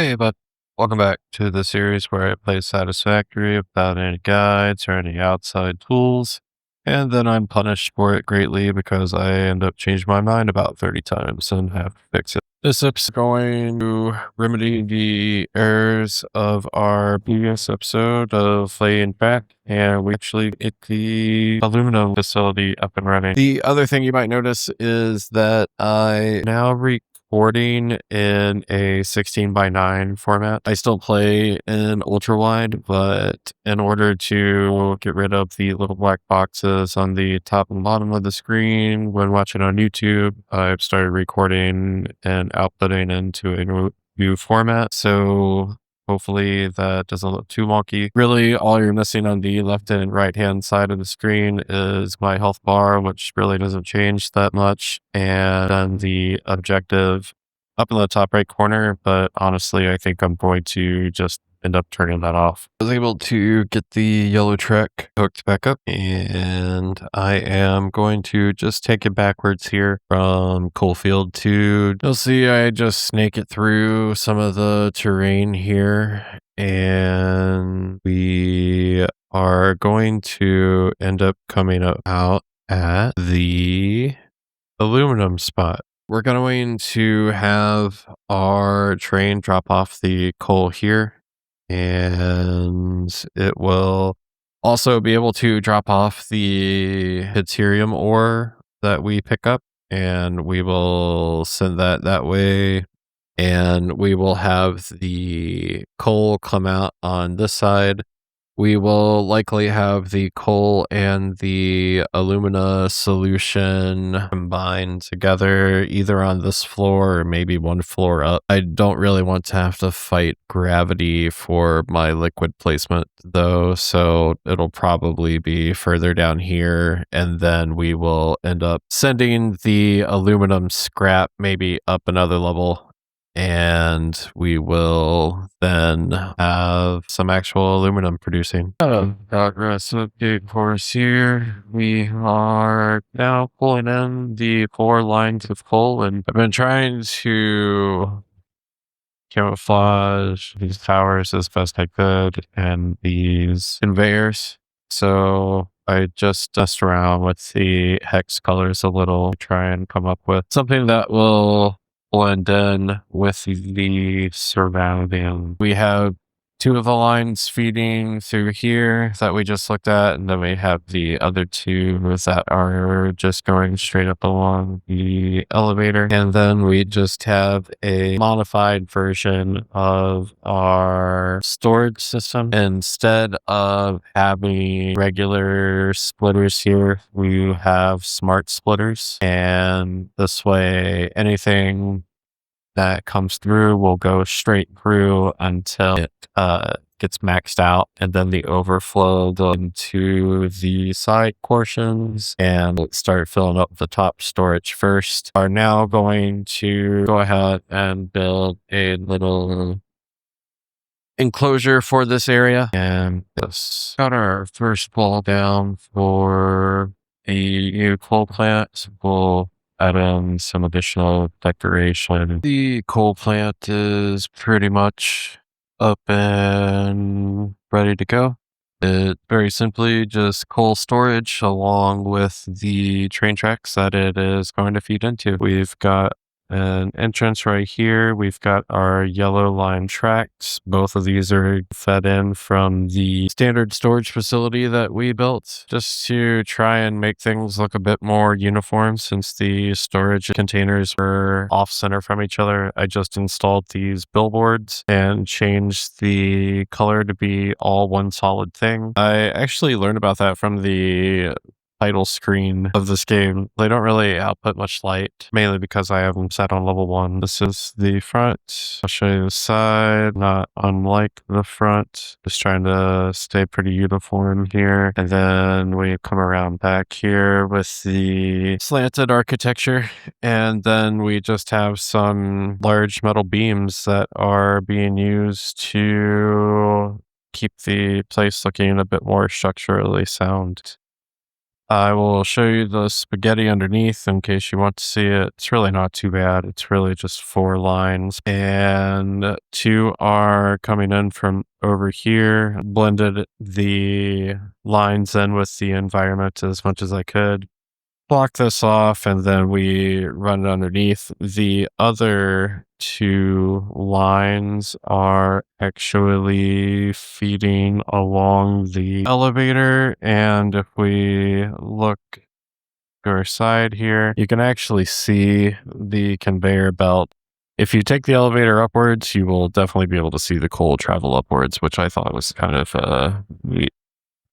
Hey, but welcome back to the series where I play Satisfactory without any guides or any outside tools, and then I'm punished for it greatly because I end up changing my mind about 30 times and have to fix it. This episode is going to remedy the errors of our previous episode of playing back, and we actually get the aluminum facility up and running. The other thing you might notice is that I now recording in a 16:9 format. I still play in ultra wide, but in order to get rid of the little black boxes on the top and bottom of the screen when watching on YouTube, I've started recording and outputting into a new format. So hopefully that doesn't look too wonky. Really, all you're missing on the left and right hand side of the screen is my health bar, which really doesn't change that much, and then the objective up in the top right corner. But honestly, I think I'm going to just end up turning that off. I was able to get the yellow track hooked back up, and I am going to just take it backwards here from Coalfield to, you'll see I just snake it through some of the terrain here, and we are going to end up coming out at the aluminum spot. We're going to have our train drop off the coal here, and it will also be able to drop off the caterium ore that we pick up, and we will send that way, and we will have the coal come out on this side. We will likely have the coal and the alumina solution combined together, either on this floor or maybe one floor up. I don't really want to have to fight gravity for my liquid placement though, so it'll probably be further down here, and then we will end up sending the aluminum scrap maybe up another level, and we will then have some actual aluminum producing. Progress update for us here. We are now pulling in the 4 lines of coal, and I've been trying to camouflage these towers as best I could and these conveyors. So I just messed around with the hex colors a little to try and come up with something that will blend in with the surrounding. We have 2 of the lines feeding through here that we just looked at, and then we have the other 2 that are just going straight up along the elevator. And then we just have a modified version of our storage system. Instead of having regular splitters here, we have smart splitters, and this way anything that comes through will go straight through until it gets maxed out, and then the overflow goes into the side portions and start filling up the top storage first. Are now going to go ahead and build a little enclosure for this area, and this got our first wall down for a new coal plant. We'll add in some additional decoration. The coal plant is pretty much up and ready to go. It very simply just coal storage along with the train tracks that it is going to feed into. We've got an entrance right here. We've got our yellow line tracks. Both of these are fed in from the standard storage facility that we built, just to try and make things look a bit more uniform since the storage containers were off center from each other. I just installed these billboards and changed the color to be all one solid thing. I actually learned about that from the title screen of this game. They don't really output much light, mainly because I have them set on level 1. This is the front. I'll show you the side, not unlike the front. Just trying to stay pretty uniform here. And then we come around back here with the slanted architecture, and then we just have some large metal beams that are being used to keep the place looking a bit more structurally sound. I will show you the spaghetti underneath in case you want to see it. It's really not too bad. It's really just 4 lines, and 2 are coming in from over here. Blended the lines in with the environment as much as I could. Block this off, and then we run it underneath. The other 2 lines are actually feeding along the elevator, and if we look to our side here, you can actually see the conveyor belt. If you take the elevator upwards, you will definitely be able to see the coal travel upwards, which I thought was kind of a neat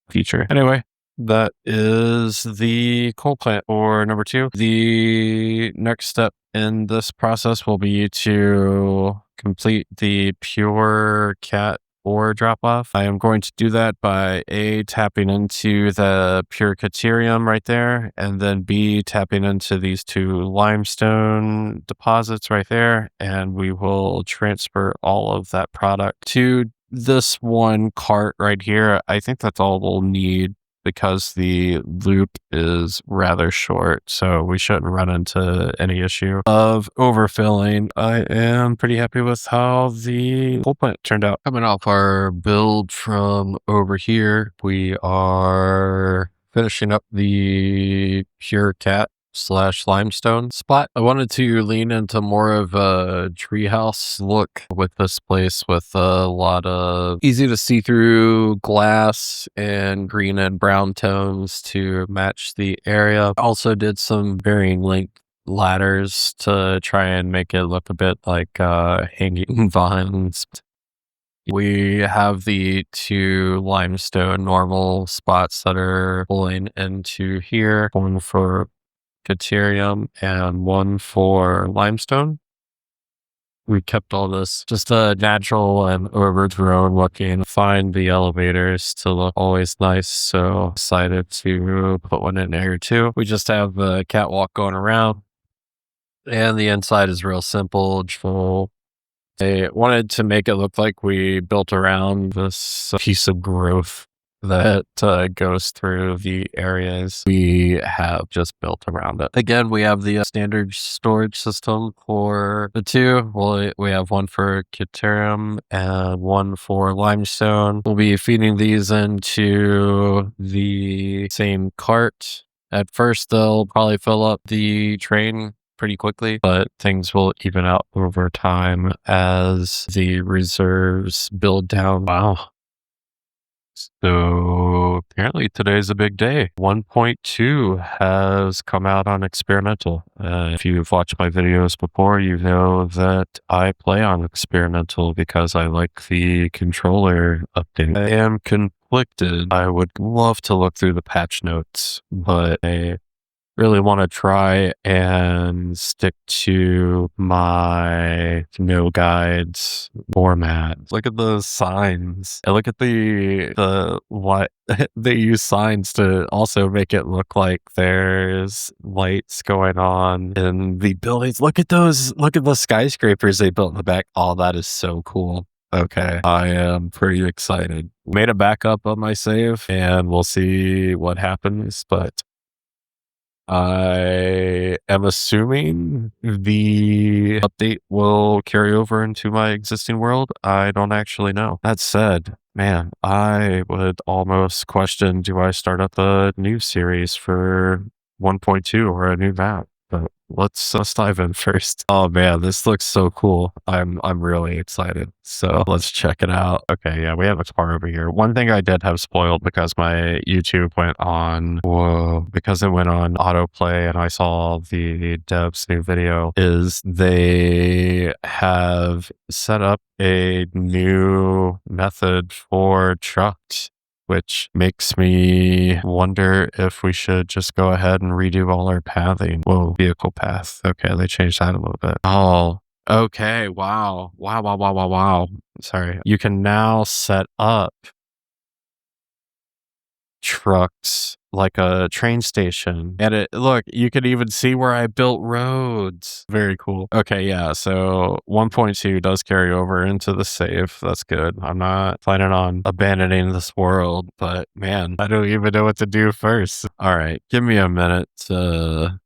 feature. Anyway, that is the coal plant for number 2. The next step in this process will be to complete the pure cat ore drop off. I am going to do that by A, tapping into the pure caterium right there, and then B, tapping into these 2 limestone deposits right there, and we will transfer all of that product to this one cart right here. I think that's all we'll need because the loop is rather short, so we shouldn't run into any issue of overfilling. I am pretty happy with how the whole plant turned out. Coming off our build from over here, we are finishing up the pure cat / limestone spot. I wanted to lean into more of a treehouse look with this place, with a lot of easy to see through glass and green and brown tones to match the area. Also did some varying length ladders to try and make it look a bit like hanging vines. We have the 2 limestone normal spots that are pulling into here, one for caterium and 1 for limestone. We kept all this just natural and overgrown looking. Find the elevators to look always nice, so decided to put one in there too. We just have a catwalk going around, and the inside is real simple. They wanted to make it look like we built around this piece of growth that goes through the areas we have just built around it. Again, we have the standard storage system for the 2. We have 1 for caterium and 1 for limestone. We'll be feeding these into the same cart. At first, they'll probably fill up the train pretty quickly, but things will even out over time as the reserves build down. Wow. So apparently today's a big day. 1.2 has come out on experimental. If you've watched my videos before, you know that I play on experimental because I like the controller update. I am conflicted. I would love to look through the patch notes, but I really want to try and stick to my no guides format. Look at the signs. And look at the what they use signs to also make it look like there's lights going on in the buildings. Look at those. Look at the skyscrapers they built in the back. Oh, that is so cool. Okay, I am pretty excited. Made a backup of my save, and we'll see what happens, but I am assuming the update will carry over into my existing world. I don't actually know. That said, man, I would almost question, do I start up a new series for 1.2 or a new map? But let's dive in first. Oh man, this looks so cool. I'm really excited. So let's check it out. Okay, yeah, we have a car over here. One thing I did have spoiled because my YouTube went on, because it went on autoplay and I saw the devs' new video, is they have set up a new method for trucks, which makes me wonder if we should just go ahead and redo all our pathing. Whoa, vehicle path. Okay, they changed that a little bit. Oh, okay. Wow. Wow. Sorry. You can now set up trucks like a train station. And look, you can even see where I built roads. Very cool. Okay, yeah, so 1.2 does carry over into the save. That's good. I'm not planning on abandoning this world, but man, I don't even know what to do first. All right, give me a minute to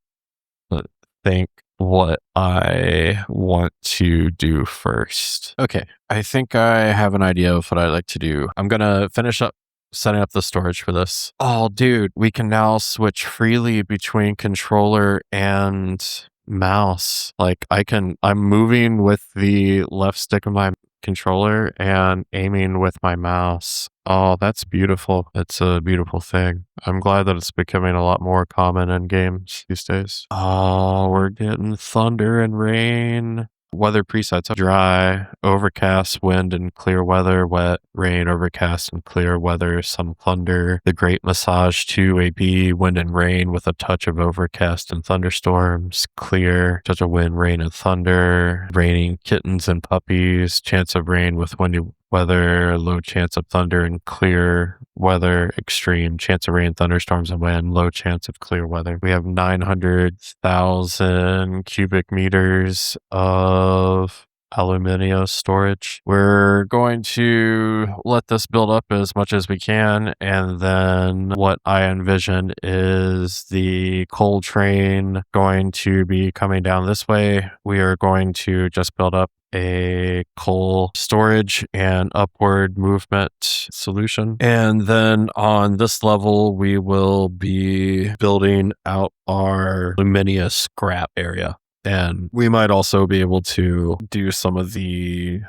think what I want to do first. Okay, I think I have an idea of what I'd like to do. I'm gonna finish up setting up the storage for this. Oh, dude, we can now switch freely between controller and mouse. Like I'm moving with the left stick of my controller and aiming with my mouse. Oh, that's beautiful. It's a beautiful thing. I'm glad that it's becoming a lot more common in games these days. Oh, we're getting thunder and rain. Weather presets: dry, overcast, wind and clear weather, wet, rain, overcast and clear weather, some thunder. The great massage to a B, wind and rain with a touch of overcast and thunderstorms, clear, touch of wind, rain and thunder, raining kittens and puppies, chance of rain with windy weather, low chance of thunder and clear weather, extreme chance of rain, thunderstorms and wind, low chance of clear weather. We have 900,000 cubic meters of aluminum storage. We're going to let this build up as much as we can, and then what I envision is the coal train going to be coming down this way. We are going to just build up a coal storage and upward movement solution. And then on this level, we will be building out our aluminum scrap area. And we might also be able to do some of the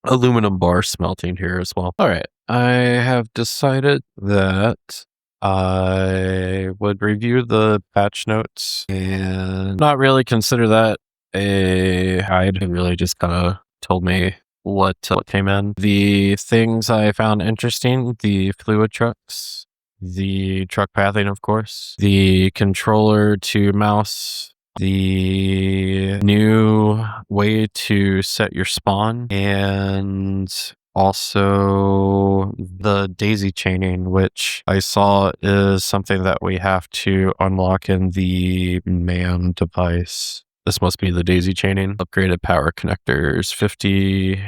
aluminum bar smelting here as well. All right. I have decided that I would review the patch notes and not really consider that a guide. It really just kind of told me what came in. The things I found interesting: the fluid trucks, the truck pathing, of course, the controller to mouse, the new way to set your spawn, and also the daisy chaining, which I saw is something that we have to unlock in the man device. This must be the daisy chaining. Upgraded power connectors, 50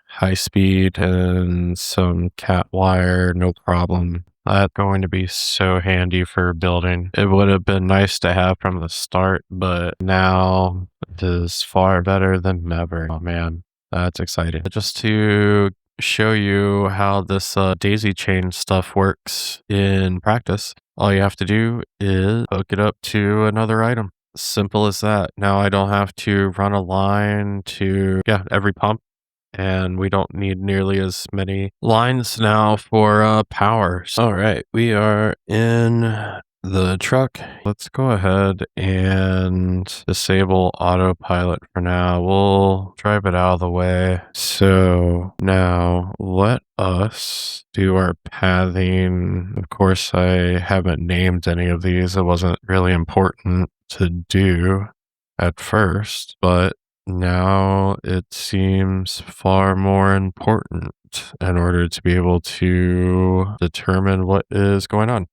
high speed and some cat wire, no problem. That's going to be so handy for building. It would have been nice to have from the start, but now it is far better than never. Oh man, that's exciting. Just to show you how this daisy chain stuff works in practice, all you have to do is hook it up to another item. Simple as that. Now I don't have to run a line to every pump, and we don't need nearly as many lines now for power. All right, we are in the truck. Let's go ahead and disable autopilot for now. We'll drive it out of the way. So now let us do our pathing. Of course, I haven't named any of these. It wasn't really important to do at first, but now it seems far more important in order to be able to determine what is going on.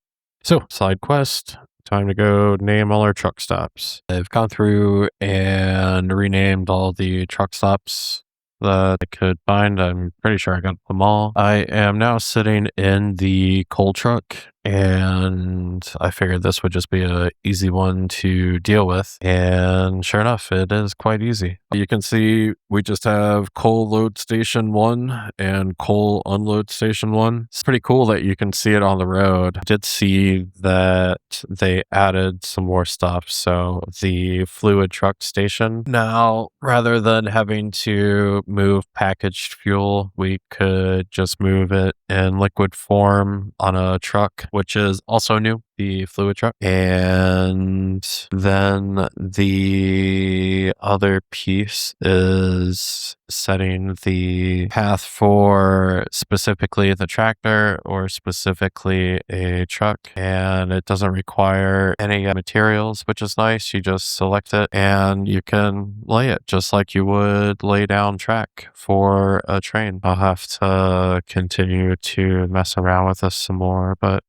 So, side quest, time to go name all our truck stops. I've gone through and renamed all the truck stops that I could find. I'm pretty sure I got them all. I am now sitting in the coal truck, and I figured this would just be a easy one to deal with. And sure enough, it is quite easy. You can see we just have coal load station 1 and coal unload station 1. It's pretty cool that you can see it on the road. I did see that they added some more stuff. So the fluid truck station, now rather than having to move packaged fuel, we could just move it in liquid form on a truck, which is also new, the fluid truck. And then the other piece is setting the path for specifically the tractor or specifically a truck. And it doesn't require any materials, which is nice. You just select it and you can lay it just like you would lay down track for a train. I'll have to continue to mess around with this some more, but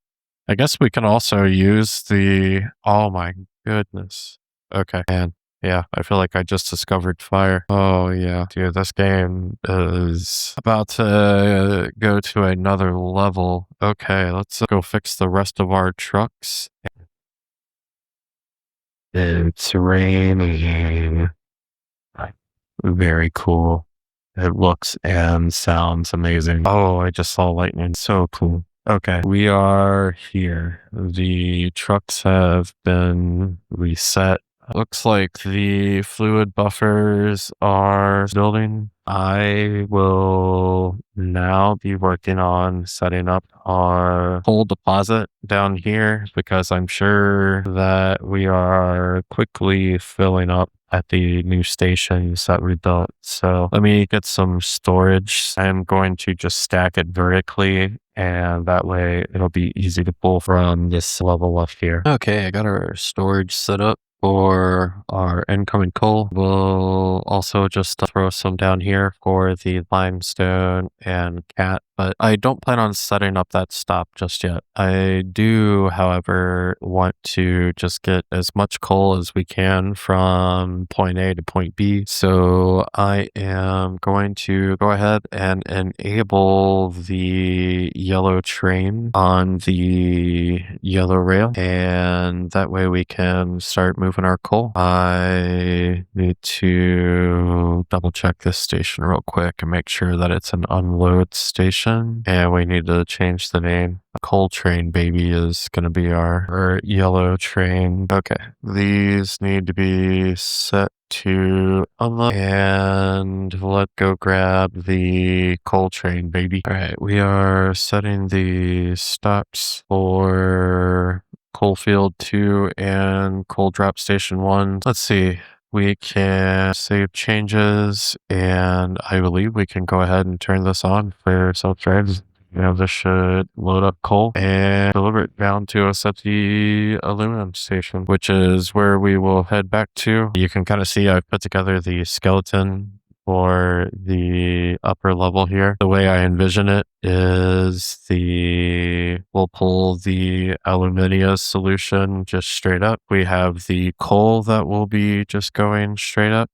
I guess we can also use the oh my goodness. Okay, and yeah, I feel like I just discovered fire. Oh yeah, dude, this game is about to go to another level. Okay, let's go fix the rest of our trucks. It's raining. Very cool. It looks and sounds amazing. Oh, I just saw lightning. So cool. Okay, we are here. The trucks have been reset. Looks like the fluid buffers are building. I will now be working on setting up our coal deposit down here because I'm sure that we are quickly filling up at the new stations that we built. So let me get some storage. I'm going to just stack it vertically, and that way it'll be easy to pull from this level up here. Okay, I got our storage set up for our incoming coal. We'll also just throw some down here for the limestone and cat, but I don't plan on setting up that stop just yet. I do, however, want to just get as much coal as we can from point A to point B. So I am going to go ahead and enable the yellow train on the yellow rail, and that way we can start moving our coal. I need to double check this station real quick and make sure that it's an unload station, and we need to change the name. Coal train baby is going to be our yellow train. Okay, these need to be set to unload, and let's go grab the coal train baby. All right, we are setting the stops for Coalfield 2 and Coal Drop Station 1. Let's see. We can save changes, and I believe we can go ahead and turn this on for self-drive. This should load up coal and deliver it down to us at the aluminum station, which is where we will head back to. You can kind of see I've put together the skeleton for the upper level here. The way I envision it is we'll pull the aluminium solution just straight up. We have the coal that will be just going straight up,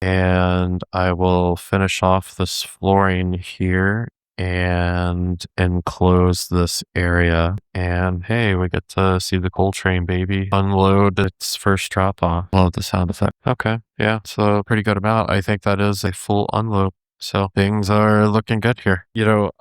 and I will finish off this flooring here and enclose this area. And hey, we get to see the coal train baby unload its first drop off. Love the sound effect. Okay, yeah, so pretty good amount. I think that is a full unload. So things are looking good here.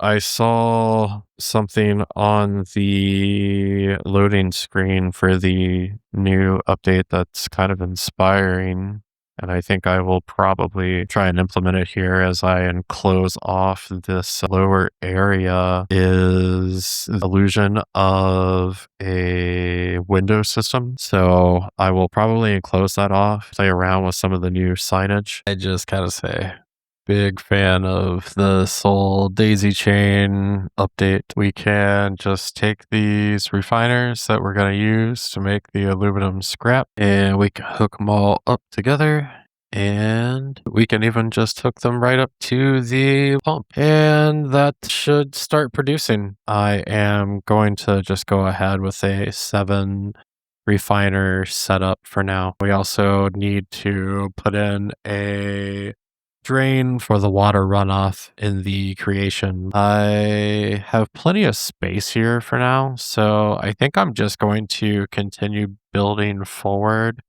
I saw something on the loading screen for the new update that's kind of inspiring, and I think I will probably try and implement it here as I enclose off this lower area. Is the illusion of a window system. So I will probably enclose that off, play around with some of the new signage. I just gotta say, big fan of the Soul Daisy Chain update. We can just take these refiners that we're going to use to make the aluminum scrap, and we can hook them all up together, and we can even just hook them right up to the pump, and that should start producing. I am going to just go ahead with a 7 refiner setup for now. We also need to put in a drain for the water runoff in the creation. I have plenty of space here for now, so I think I'm just going to continue building forward,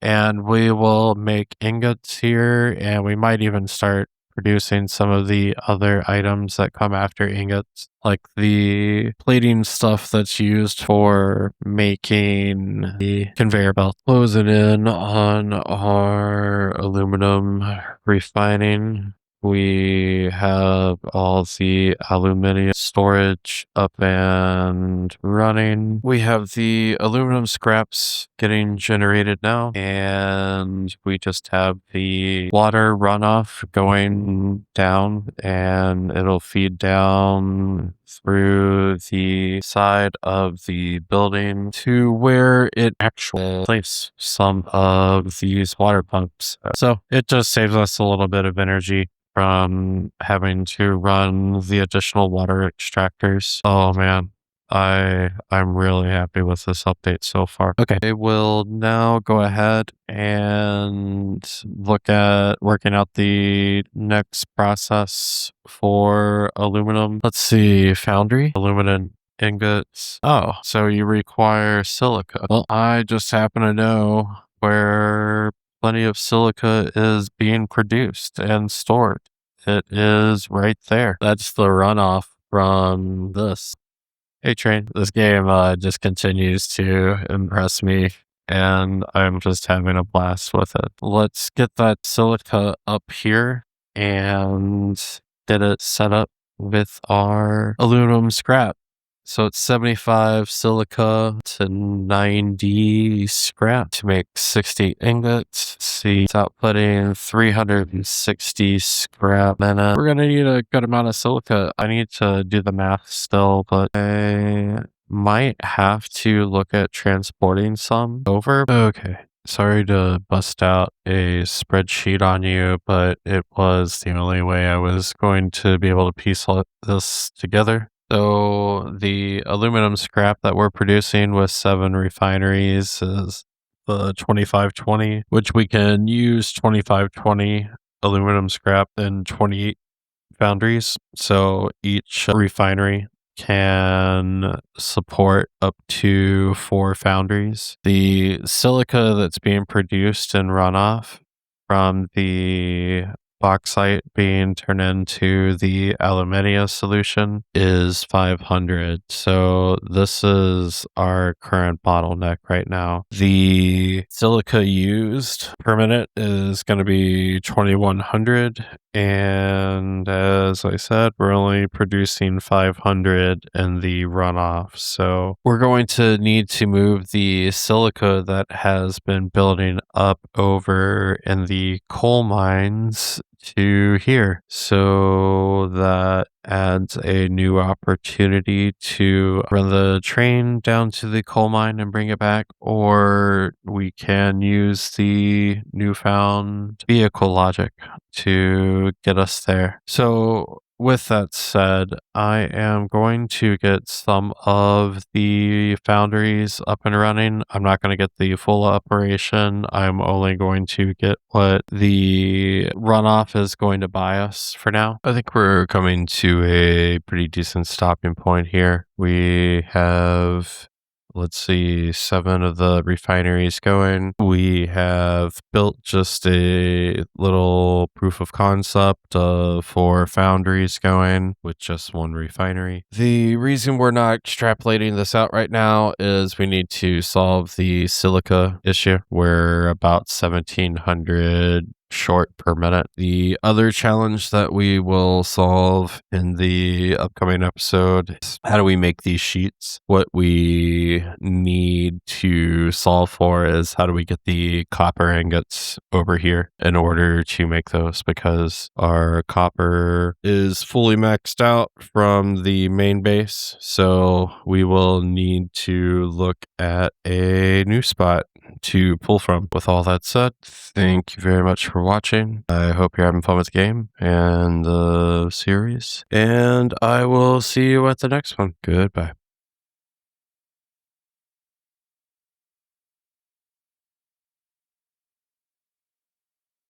and we will make ingots here, and we might even start producing some of the other items that come after ingots, like the plating stuff that's used for making the conveyor belt. Close it in on our aluminum refining. We have all the aluminum storage up and running. We have the aluminum scraps getting generated now, and we just have the water runoff going down, and it'll feed down through the side of the building to where it actually places some of these water pumps. So it just saves us a little bit of energy from having to run the additional water extractors. Oh man, I'm really happy with this update so far. Okay, I will now go ahead and look at working out the next process for aluminum. Let's see, foundry, aluminum ingots. Oh, so you require silica. Well, I just happen to know where plenty of silica is being produced and stored. It is right there. That's the runoff from this. Hey, Train. This game just continues to impress me, and I'm just having a blast with it. Let's get that silica up here and get it set up with our aluminum scrap. So it's 75 silica to 90 scrap to make 60 ingots. See, it's outputting 360 scrap. Then we're going to need a good amount of silica. I need to do the math still, but I might have to look at transporting some over. Okay. Sorry to bust out a spreadsheet on you, but it was the only way I was going to be able to piece all this together. So the aluminum scrap that we're producing with 7 refineries is the 2520, which we can use 2520 aluminum scrap in 28 foundries. So each refinery can support up to 4 foundries. The silica that's being produced in runoff from the bauxite being turned into the alumina solution is 500. So this is our current bottleneck right now. The silica used per minute is going to be 2100. And as I said, we're only producing 500 in the runoff. So we're going to need to move the silica that has been building up over in the coal mines to here. So that adds a new opportunity to run the train down to the coal mine and bring it back, or we can use the newfound vehicle logic to get us there. So with that said, I am going to get some of the foundries up and running. I'm not going to get the full operation. I'm only going to get what the runoff is going to buy us for now. I think we're coming to a pretty decent stopping point here. We have, let's see, 7 of the refineries going. We have built just a little proof of concept of 4 foundries going with just 1 refinery. The reason we're not extrapolating this out right now is we need to solve the silica issue. We're about 1700 short per minute. The other challenge that we will solve in the upcoming episode is how do we make these sheets? What we need to solve for is how do we get the copper ingots over here in order to make those, because our copper is fully maxed out from the main base. So we will need to look at a new spot to pull from. With all that said, thank you very much for watching. I hope you're having fun with the game and the series, and I will see you at the next one. Goodbye.